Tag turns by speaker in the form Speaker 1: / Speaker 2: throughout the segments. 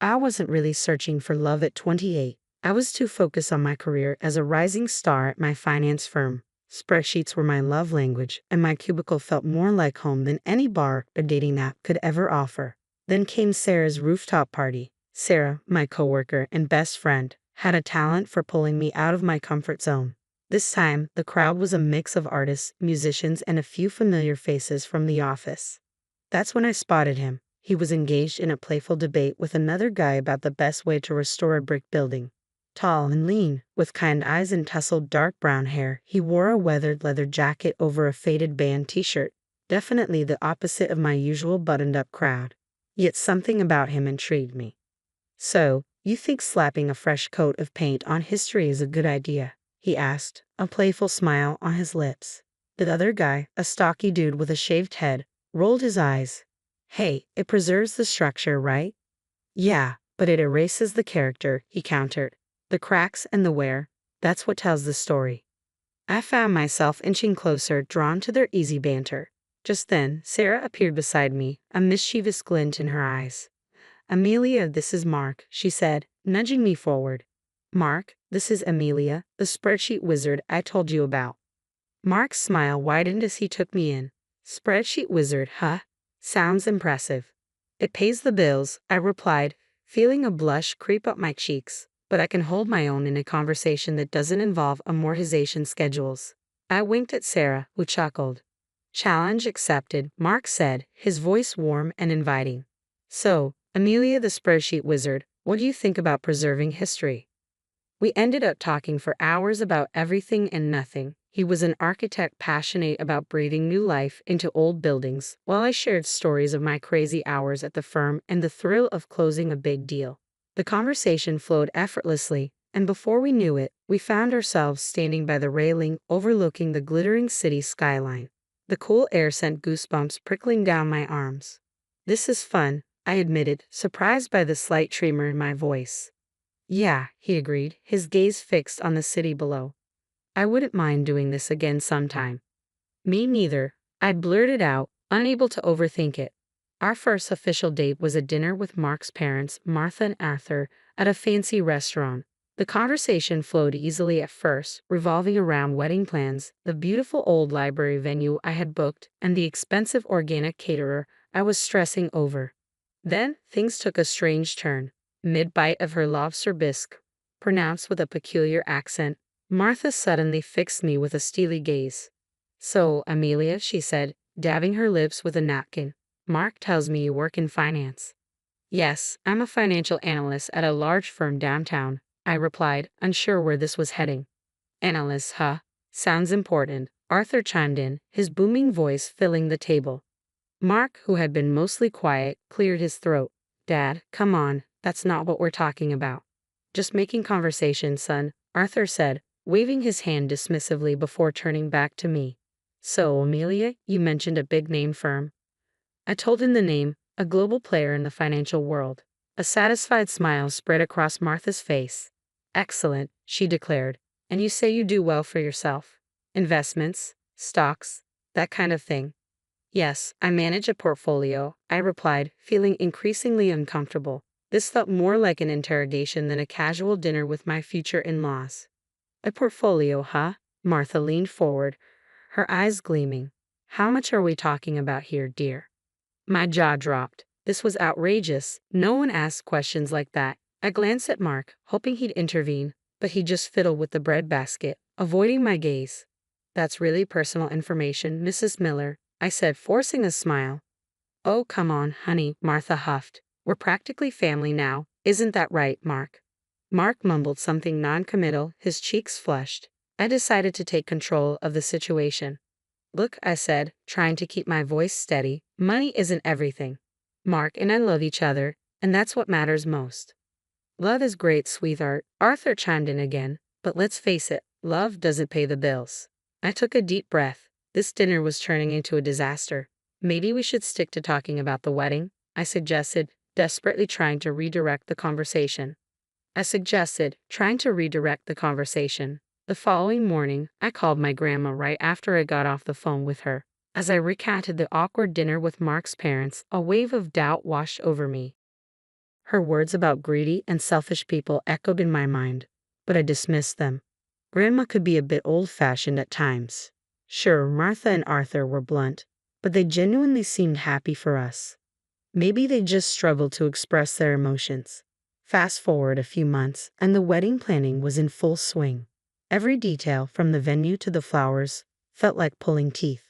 Speaker 1: I wasn't really searching for love at 28. I was too focused on my career as a rising star at my finance firm. Spreadsheets were my love language, and my cubicle felt more like home than any bar or dating app could ever offer. Then came Sarah's rooftop party. Sarah, my coworker and best friend, had a talent for pulling me out of my comfort zone. This time, the crowd was a mix of artists, musicians, and a few familiar faces from the office. That's when I spotted him. He was engaged in a playful debate with another guy about the best way to restore a brick building. Tall and lean, with kind eyes and tousled dark brown hair, he wore a weathered leather jacket over a faded band t-shirt, definitely the opposite of my usual buttoned-up crowd. Yet something about him intrigued me. "So, you think slapping a fresh coat of paint on history is a good idea?" he asked, a playful smile on his lips. The other guy, a stocky dude with a shaved head, rolled his eyes. "Hey, it preserves the structure, right?" "Yeah, but it erases the character," he countered. "The cracks and the wear, that's what tells the story." I found myself inching closer, drawn to their easy banter. Just then, Sarah appeared beside me, a mischievous glint in her eyes. "Amelia, this is Mark," she said, nudging me forward. "Mark, this is Amelia, the spreadsheet wizard I told you about." Mark's smile widened as he took me in. "Spreadsheet wizard, huh? Sounds impressive." "It pays the bills," I replied, feeling a blush creep up my cheeks, "but I can hold my own in a conversation that doesn't involve amortization schedules." I winked at Sarah, who chuckled. "Challenge accepted," Mark said, his voice warm and inviting. "So, Amelia the spreadsheet wizard, what do you think about preserving history?" We ended up talking for hours about everything and nothing. He was an architect passionate about breathing new life into old buildings, while I shared stories of my crazy hours at the firm and the thrill of closing a big deal. The conversation flowed effortlessly, and before we knew it, we found ourselves standing by the railing overlooking the glittering city skyline. The cool air sent goosebumps prickling down my arms. "This is fun," I admitted, surprised by the slight tremor in my voice. "Yeah," he agreed, his gaze fixed on the city below. "I wouldn't mind doing this again sometime." "Me neither," I blurted out, unable to overthink it. Our first official date was a dinner with Mark's parents, Martha and Arthur, at a fancy restaurant. The conversation flowed easily at first, revolving around wedding plans, the beautiful old library venue I had booked, and the expensive organic caterer I was stressing over. Then, things took a strange turn. Mid-bite of her lobster bisque, pronounced with a peculiar accent, Martha suddenly fixed me with a steely gaze. "So, Amelia," she said, dabbing her lips with a napkin, "Mark tells me you work in finance." "Yes, I'm a financial analyst at a large firm downtown," I replied, unsure where this was heading. "Analyst, huh? Sounds important," Arthur chimed in, his booming voice filling the table. Mark, who had been mostly quiet, cleared his throat. "Dad, come on, that's not what we're talking about." "Just making conversation, son," Arthur said, waving his hand dismissively before turning back to me. "So, Amelia, you mentioned a big-name firm." I told him the name, a global player in the financial world. A satisfied smile spread across Martha's face. "Excellent," she declared. "And you say you do well for yourself? Investments, stocks, that kind of thing?" "Yes, I manage a portfolio," I replied, feeling increasingly uncomfortable. This felt more like an interrogation than a casual dinner with my future in-laws. "A portfolio, huh?" Martha leaned forward, her eyes gleaming. "How much are we talking about here, dear?" My jaw dropped. This was outrageous. No one asked questions like that. I glanced at Mark, hoping he'd intervene, but he just fiddled with the breadbasket, avoiding my gaze. "That's really personal information, Mrs. Miller," I said, forcing a smile. "Oh, come on, honey," Martha huffed. "We're practically family now, isn't that right, Mark?" Mark mumbled something non-committal, his cheeks flushed. I decided to take control of the situation. "Look," I said, trying to keep my voice steady, "money isn't everything. Mark and I love each other, and that's what matters most." "Love is great, sweetheart," Arthur chimed in again, "but let's face it, love doesn't pay the bills." I took a deep breath. This dinner was turning into a disaster. "Maybe we should stick to talking about the wedding," I suggested, desperately trying to redirect the conversation. The following morning, I called my grandma right after I got off the phone with her. As I recounted the awkward dinner with Mark's parents, a wave of doubt washed over me. Her words about greedy and selfish people echoed in my mind, but I dismissed them. Grandma could be a bit old-fashioned at times. Sure, Martha and Arthur were blunt, but they genuinely seemed happy for us. Maybe they just struggled to express their emotions. Fast forward a few months, and the wedding planning was in full swing. Every detail, from the venue to the flowers, felt like pulling teeth.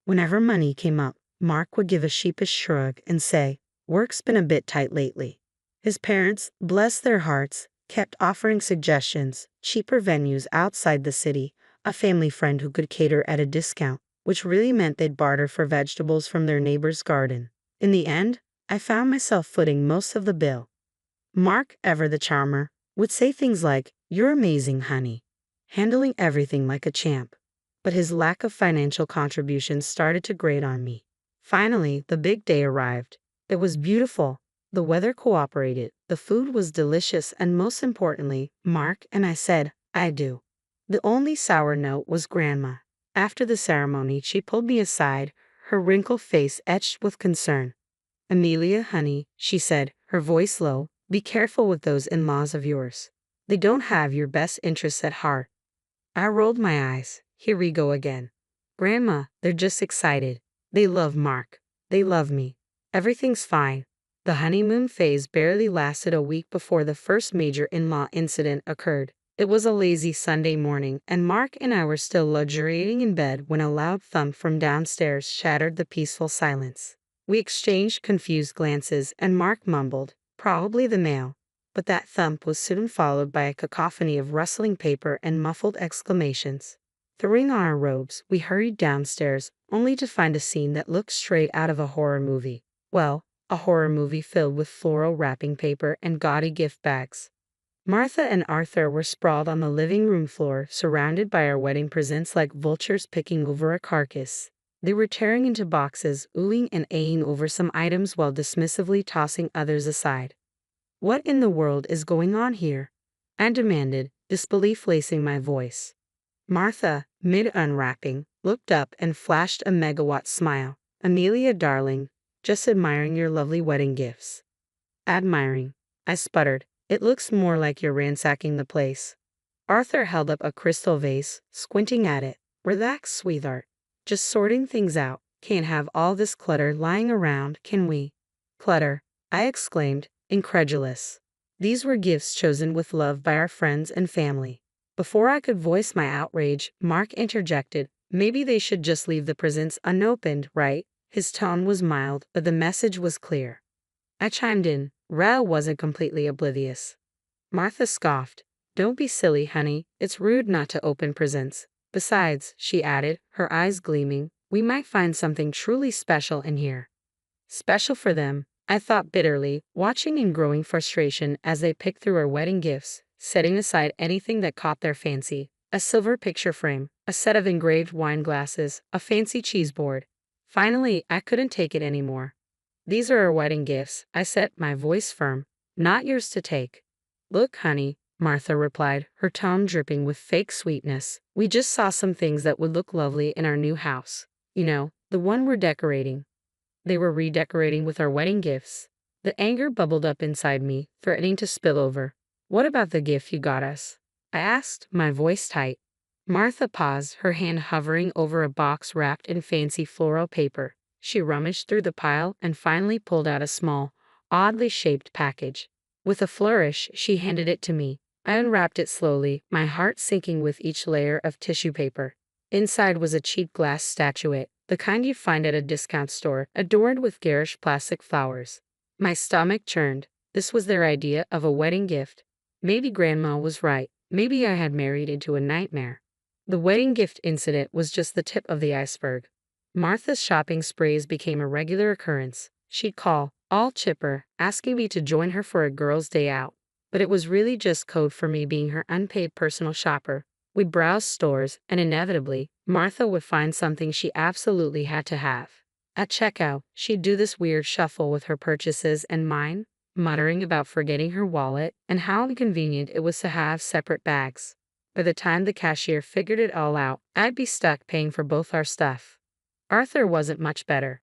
Speaker 1: Whenever money came up, Mark would give a sheepish shrug and say, "Work's been a bit tight lately." His parents, bless their hearts, kept offering suggestions, cheaper venues outside the city, a family friend who could cater at a discount, which really meant they'd barter for vegetables from their neighbor's garden. In the end, I found myself footing most of the bill. Mark, ever the charmer, would say things like, "You're amazing, honey," handling everything like a champ. But his lack of financial contributions started to grate on me. Finally, the big day arrived. It was beautiful. The weather cooperated, the food was delicious, and most importantly, Mark and I said, "I do." The only sour note was Grandma. After the ceremony, she pulled me aside, her wrinkled face etched with concern. "Amelia, honey," she said, her voice low, "be careful with those in-laws of yours. They don't have your best interests at heart." I rolled my eyes. Here we go again. "Grandma, they're just excited. They love Mark. They love me. Everything's fine." The honeymoon phase barely lasted a week before the first major in-law incident occurred. It was a lazy Sunday morning, and Mark and I were still luxuriating in bed when a loud thump from downstairs shattered the peaceful silence. We exchanged confused glances, and Mark mumbled, "Probably the mail." But that thump was soon followed by a cacophony of rustling paper and muffled exclamations. Throwing on our robes, we hurried downstairs, only to find a scene that looked straight out of a horror movie. Well, a horror movie filled with floral wrapping paper and gaudy gift bags. Martha and Arthur were sprawled on the living room floor, surrounded by our wedding presents like vultures picking over a carcass. They were tearing into boxes, oohing and ahhing over some items while dismissively tossing others aside. "What in the world is going on here?" I demanded, disbelief lacing my voice. Martha, mid-unwrapping, looked up and flashed a megawatt smile. "Amelia, darling, just admiring your lovely wedding gifts." "Admiring," I sputtered. "It looks more like you're ransacking the place." Arthur held up a crystal vase, squinting at it. "Relax, sweetheart. Just sorting things out. Can't have all this clutter lying around, can we?" "Clutter," I exclaimed, incredulous. These were gifts chosen with love by our friends and family. Before I could voice my outrage, Mark interjected, "Maybe they should just leave the presents unopened, right?" His tone was mild, but the message was clear. I chimed in. Rao wasn't completely oblivious. Martha scoffed. "Don't be silly, honey. It's rude not to open presents. Besides," she added, her eyes gleaming, "we might find something truly special in here." Special for them, I thought bitterly, watching in growing frustration as they picked through our wedding gifts, setting aside anything that caught their fancy. A silver picture frame, a set of engraved wine glasses, a fancy cheese board. Finally, I couldn't take it anymore. "These are our wedding gifts," I said, my voice firm. "Not yours to take." "Look, honey," Martha replied, her tone dripping with fake sweetness. "We just saw some things that would look lovely in our new house. You know, the one we're decorating." They were redecorating with our wedding gifts. The anger bubbled up inside me, threatening to spill over. "What about the gift you got us?" I asked, my voice tight. Martha paused, her hand hovering over a box wrapped in fancy floral paper. She rummaged through the pile and finally pulled out a small, oddly shaped package. With a flourish, she handed it to me. I unwrapped it slowly, my heart sinking with each layer of tissue paper. Inside was a cheap glass statuette, the kind you find at a discount store, adorned with garish plastic flowers. My stomach churned. This was their idea of a wedding gift. Maybe Grandma was right. Maybe I had married into a nightmare. The wedding gift incident was just the tip of the iceberg. Martha's shopping sprees became a regular occurrence. She'd call, all chipper, asking me to join her for a girls' day out. But it was really just code for me being her unpaid personal shopper. We'd browse stores, and inevitably, Martha would find something she absolutely had to have. At checkout, she'd do this weird shuffle with her purchases and mine, muttering about forgetting her wallet and how inconvenient it was to have separate bags. By the time the cashier figured it all out, I'd be stuck paying for both our stuff. Arthur wasn't much better.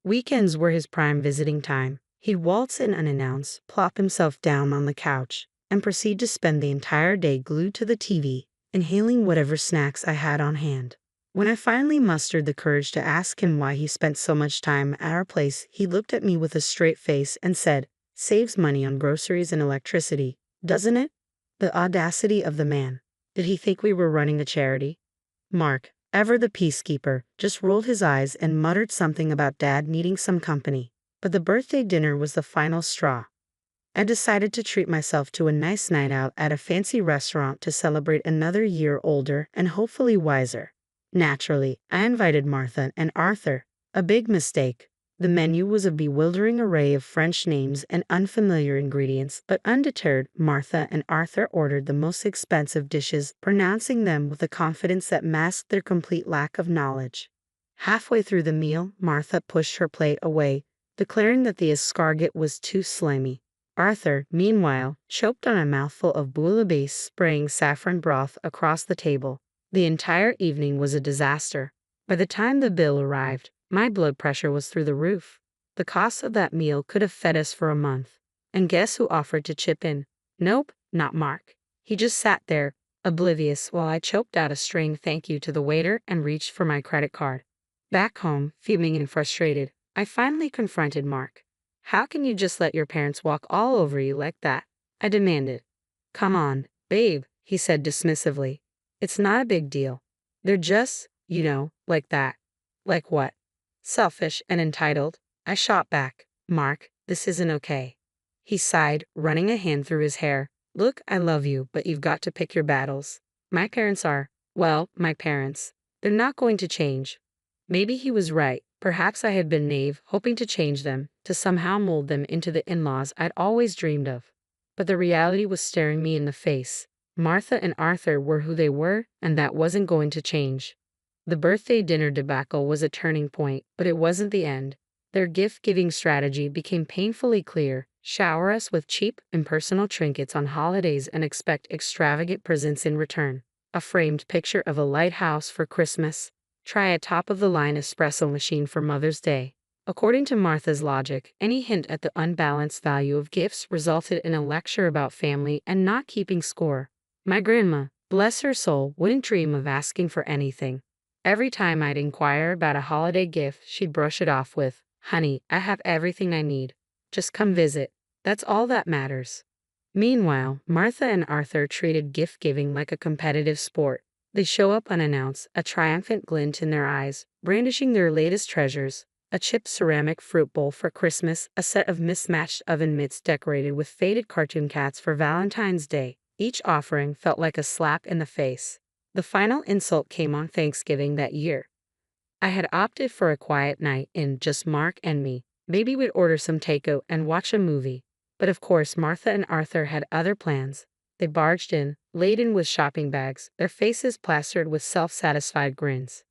Speaker 1: Weekends were his prime visiting time. He'd waltz in unannounced, plop himself down on the couch, and proceed to spend the entire day glued to the TV, inhaling whatever snacks I had on hand. When I finally mustered the courage to ask him why he spent so much time at our place, he looked at me with a straight face and said, "Saves money on groceries and electricity, doesn't it?" The audacity of the man. Did he think we were running a charity? Mark, ever the peacekeeper, just rolled his eyes and muttered something about Dad needing some company. But the birthday dinner was the final straw. I decided to treat myself to a nice night out at a fancy restaurant to celebrate another year older and hopefully wiser. Naturally, I invited Martha and Arthur. A big mistake. The menu was a bewildering array of French names and unfamiliar ingredients, but undeterred, Martha and Arthur ordered the most expensive dishes, pronouncing them with a confidence that masked their complete lack of knowledge. Halfway through the meal, Martha pushed her plate away, declaring that the escargot was too slimy. Arthur, meanwhile, choked on a mouthful of bouillabaisse, spraying saffron broth across the table. The entire evening was a disaster. By the time the bill arrived, my blood pressure was through the roof. The cost of that meal could have fed us for a month. And guess who offered to chip in? Nope, not Mark. He just sat there, oblivious, while I choked out a string thank you to the waiter and reached for my credit card. Back home, fuming and frustrated, I finally confronted Mark. "How can you just let your parents walk all over you like that?" I demanded. "Come on, babe," he said dismissively. "It's not a big deal. They're just, like that." "Like what?" "Selfish and entitled." I shot back. "Mark, this isn't okay." He sighed, running a hand through his hair. "Look, I love you, but you've got to pick your battles. My parents are, well, my parents. They're not going to change." Maybe he was right. Perhaps I had been naive, hoping to change them, to somehow mold them into the in-laws I'd always dreamed of. But the reality was staring me in the face. Martha and Arthur were who they were, and that wasn't going to change. The birthday dinner debacle was a turning point, but it wasn't the end. Their gift-giving strategy became painfully clear. Shower us with cheap, impersonal trinkets on holidays and expect extravagant presents in return. A framed picture of a lighthouse for Christmas. Try a top-of-the-line espresso machine for Mother's Day. According to Martha's logic, any hint at the unbalanced value of gifts resulted in a lecture about family and not keeping score. My grandma, bless her soul, wouldn't dream of asking for anything. Every time I'd inquire about a holiday gift, she'd brush it off with, "Honey, I have everything I need. Just come visit. That's all that matters." Meanwhile, Martha and Arthur treated gift-giving like a competitive sport. They show up unannounced, a triumphant glint in their eyes, brandishing their latest treasures. A chipped ceramic fruit bowl for Christmas, a set of mismatched oven mitts decorated with faded cartoon cats for Valentine's Day. Each offering felt like a slap in the face. The final insult came on Thanksgiving that year. I had opted for a quiet night in just Mark and me. Maybe we'd order some takeout and watch a movie. But of course, Martha and Arthur had other plans. They barged in, laden with shopping bags, their faces plastered with self-satisfied grins.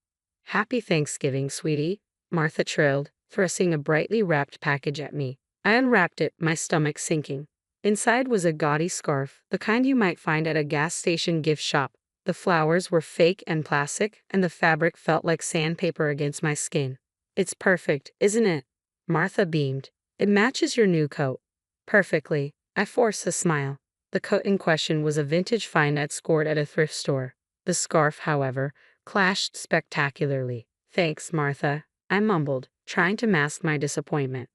Speaker 1: "Happy Thanksgiving, sweetie," Martha trilled, thrusting a brightly wrapped package at me. I unwrapped it, my stomach sinking. Inside was a gaudy scarf, the kind you might find at a gas station gift shop. The flowers were fake and plastic, and the fabric felt like sandpaper against my skin. "It's perfect, isn't it?" Martha beamed. "It matches your new coat." "Perfectly." I forced a smile. The coat in question was a vintage find I'd scored at a thrift store. The scarf, however, clashed spectacularly. "Thanks, Martha," I mumbled, trying to mask my disappointment.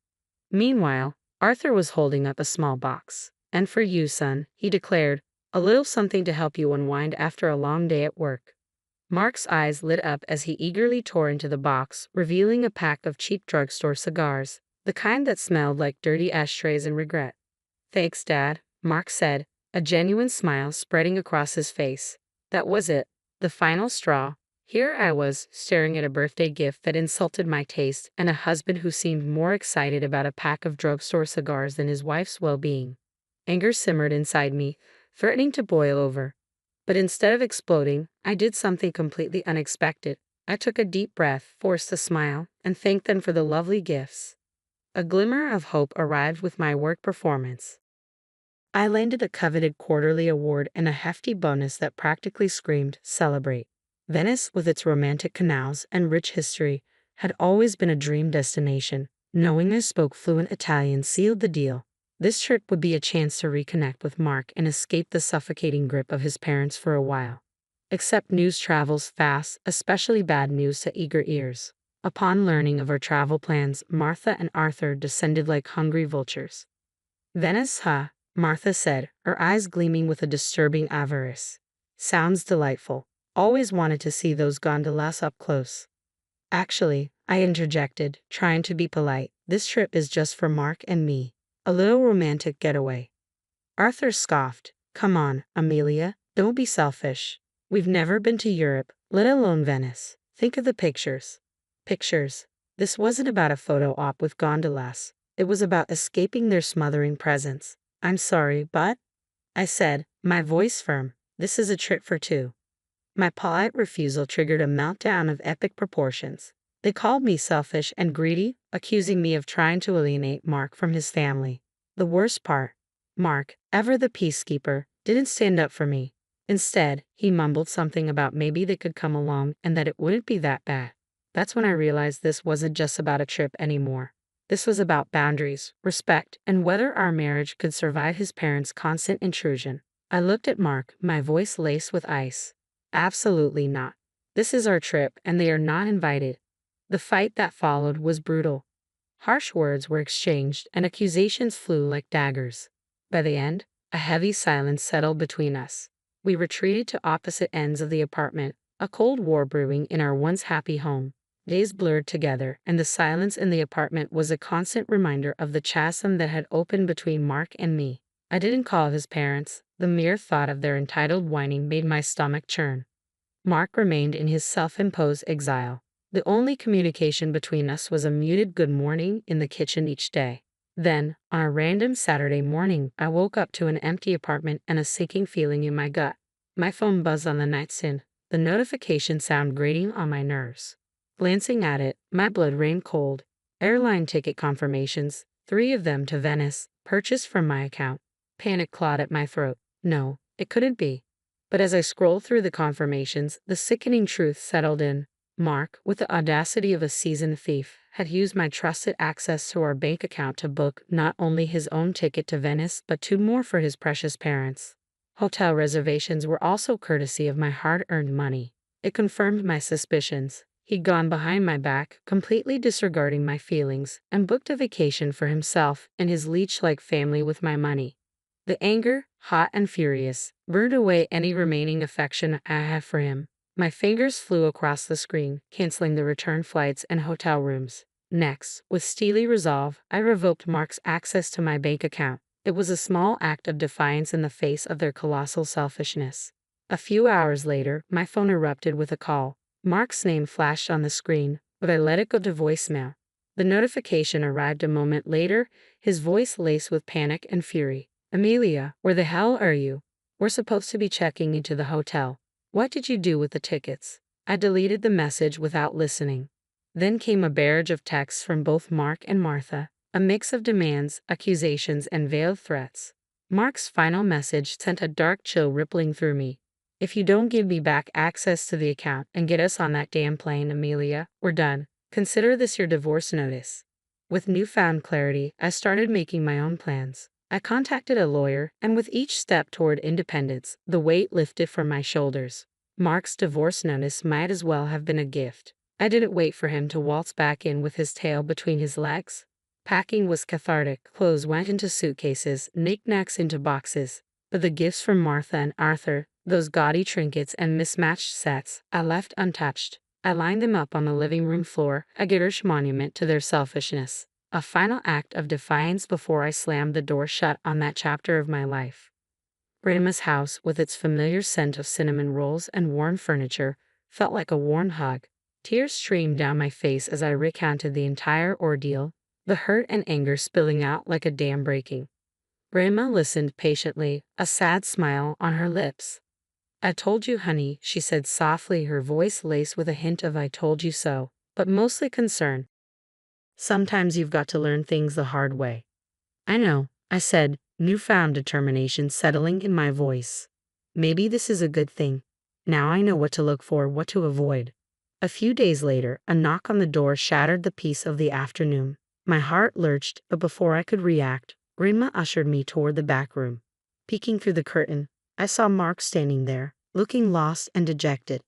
Speaker 1: Meanwhile, Arthur was holding up a small box. "And for you, son," he declared, "a little something to help you unwind after a long day at work." Mark's eyes lit up as he eagerly tore into the box, revealing a pack of cheap drugstore cigars, the kind that smelled like dirty ashtrays and regret. "Thanks, Dad," Mark said, a genuine smile spreading across his face. That was it, the final straw. Here I was, staring at a birthday gift that insulted my taste and a husband who seemed more excited about a pack of drugstore cigars than his wife's well-being. Anger simmered inside me, threatening to boil over. But instead of exploding, I did something completely unexpected. I took a deep breath, forced a smile, and thanked them for the lovely gifts. A glimmer of hope arrived with my work performance. I landed the coveted quarterly award and a hefty bonus that practically screamed, "Celebrate." Venice, with its romantic canals and rich history, had always been a dream destination, Knowing I spoke fluent Italian sealed the deal. This trip would be a chance to reconnect with Mark and escape the suffocating grip of his parents for a while. Except news travels fast, especially bad news to eager ears. Upon learning of our travel plans, Martha and Arthur descended like hungry vultures. Venice, huh? Martha said, her eyes gleaming with a disturbing avarice. Sounds delightful. Always wanted to see those gondolas up close. Actually, I interjected, trying to be polite, this trip is just for Mark and me. A little romantic getaway. Arthur scoffed. Come on, Amelia, don't be selfish. We've never been to Europe, let alone Venice. Think of the pictures. Pictures. This wasn't about a photo op with gondolas. It was about escaping their smothering presence. I'm sorry, but, I said, my voice firm, this is a trip for two. My polite refusal triggered a meltdown of epic proportions. They called me selfish and greedy, accusing me of trying to alienate Mark from his family. The worst part, Mark, ever the peacekeeper, didn't stand up for me. Instead, he mumbled something about maybe they could come along and that it wouldn't be that bad. That's when I realized this wasn't just about a trip anymore. This was about boundaries, respect, and whether our marriage could survive his parents' constant intrusion. I looked at Mark, my voice laced with ice. Absolutely not. This is our trip, and they are not invited. The fight that followed was brutal. Harsh words were exchanged, and accusations flew like daggers. By the end, a heavy silence settled between us. We retreated to opposite ends of the apartment, a cold war brewing in our once happy home. Days blurred together, and the silence in the apartment was a constant reminder of the chasm that had opened between Mark and me. I didn't call his parents. The mere thought of their entitled whining made my stomach churn. Mark remained in his self-imposed exile. The only communication between us was a muted good morning in the kitchen each day. Then, on a random Saturday morning, I woke up to an empty apartment and a sinking feeling in my gut. My phone buzzed on the nightstand, the notification sound grating on my nerves. Glancing at it, my blood ran cold. Airline ticket confirmations, 3 of them to Venice, purchased from my account. Panic clawed at my throat. No, it couldn't be. But as I scrolled through the confirmations, the sickening truth settled in. Mark, with the audacity of a seasoned thief, had used my trusted access to our bank account to book not only his own ticket to Venice but 2 more for his precious parents. Hotel reservations were also courtesy of my hard-earned money. It confirmed my suspicions. He'd gone behind my back, completely disregarding my feelings, and booked a vacation for himself and his leech-like family with my money. The anger, hot and furious, burned away any remaining affection I had for him. My fingers flew across the screen, canceling the return flights and hotel rooms. Next, with steely resolve, I revoked Mark's access to my bank account. It was a small act of defiance in the face of their colossal selfishness. A few hours later, my phone erupted with a call. Mark's name flashed on the screen, but I let it go to voicemail. The notification arrived a moment later, his voice laced with panic and fury. Amelia, where the hell are you? We're supposed to be checking into the hotel. What did you do with the tickets? I deleted the message without listening. Then came a barrage of texts from both Mark and Martha, a mix of demands, accusations, and veiled threats. Mark's final message sent a dark chill rippling through me. If you don't give me back access to the account and get us on that damn plane, Amelia, we're done. Consider this your divorce notice. With newfound clarity, I started making my own plans. I contacted a lawyer, and with each step toward independence, the weight lifted from my shoulders. Mark's divorce notice might as well have been a gift. I didn't wait for him to waltz back in with his tail between his legs. Packing was cathartic. Clothes went into suitcases, knickknacks into boxes. But the gifts from Martha and Arthur, those gaudy trinkets and mismatched sets, I left untouched. I lined them up on the living room floor, a Garish monument to their selfishness. A final act of defiance before I slammed the door shut on that chapter of my life. Grandma's house, with its familiar scent of cinnamon rolls and worn furniture, felt like a warm hug. Tears streamed down my face as I recounted the entire ordeal, the hurt and anger spilling out like a dam breaking. Grandma listened patiently, a sad smile on her lips. I told you, honey, she said softly, her voice laced with a hint of I told you so, but mostly concern. Sometimes you've got to learn things the hard way. I know, I said, newfound determination settling in my voice. Maybe this is a good thing. Now I know what to look for, what to avoid. A few days later, a knock on the door shattered the peace of the afternoon. My heart lurched, but before I could react, Grandma ushered me toward the back room. Peeking through the curtain, I saw Mark standing there, looking lost and dejected.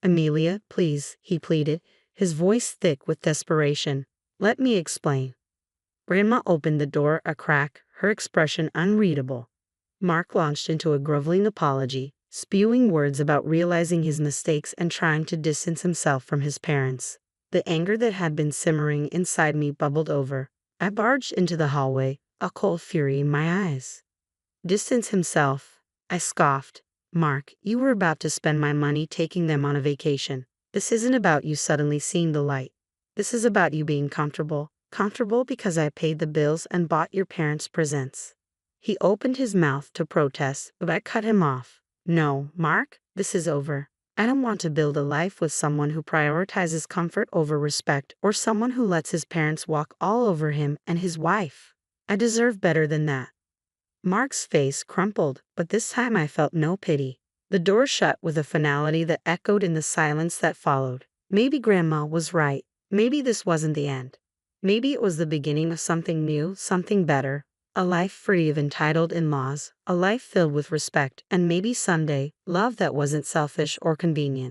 Speaker 1: "Amelia, please," he pleaded, his voice thick with desperation. "Let me explain." Grandma opened the door a crack, her expression unreadable. Mark launched into a groveling apology, spewing words about realizing his mistakes and trying to distance himself from his parents. The anger that had been simmering inside me bubbled over. I barged into the hallway, a cold fury in my eyes. "Distance himself," I scoffed. "Mark, you were about to spend my money taking them on a vacation. This isn't about you suddenly seeing the light. This is about you being comfortable. Comfortable because I paid the bills and bought your parents presents." He opened his mouth to protest, but I cut him off. "No, Mark, this is over. I don't want to build a life with someone who prioritizes comfort over respect or someone who lets his parents walk all over him and his wife. I deserve better than that." Mark's face crumpled, but this time I felt no pity. The door shut with a finality that echoed in the silence that followed. Maybe Grandma was right. Maybe this wasn't the end. Maybe it was the beginning of something new, something better. A life free of entitled in-laws, a life filled with respect, and maybe someday, love that wasn't selfish or convenient.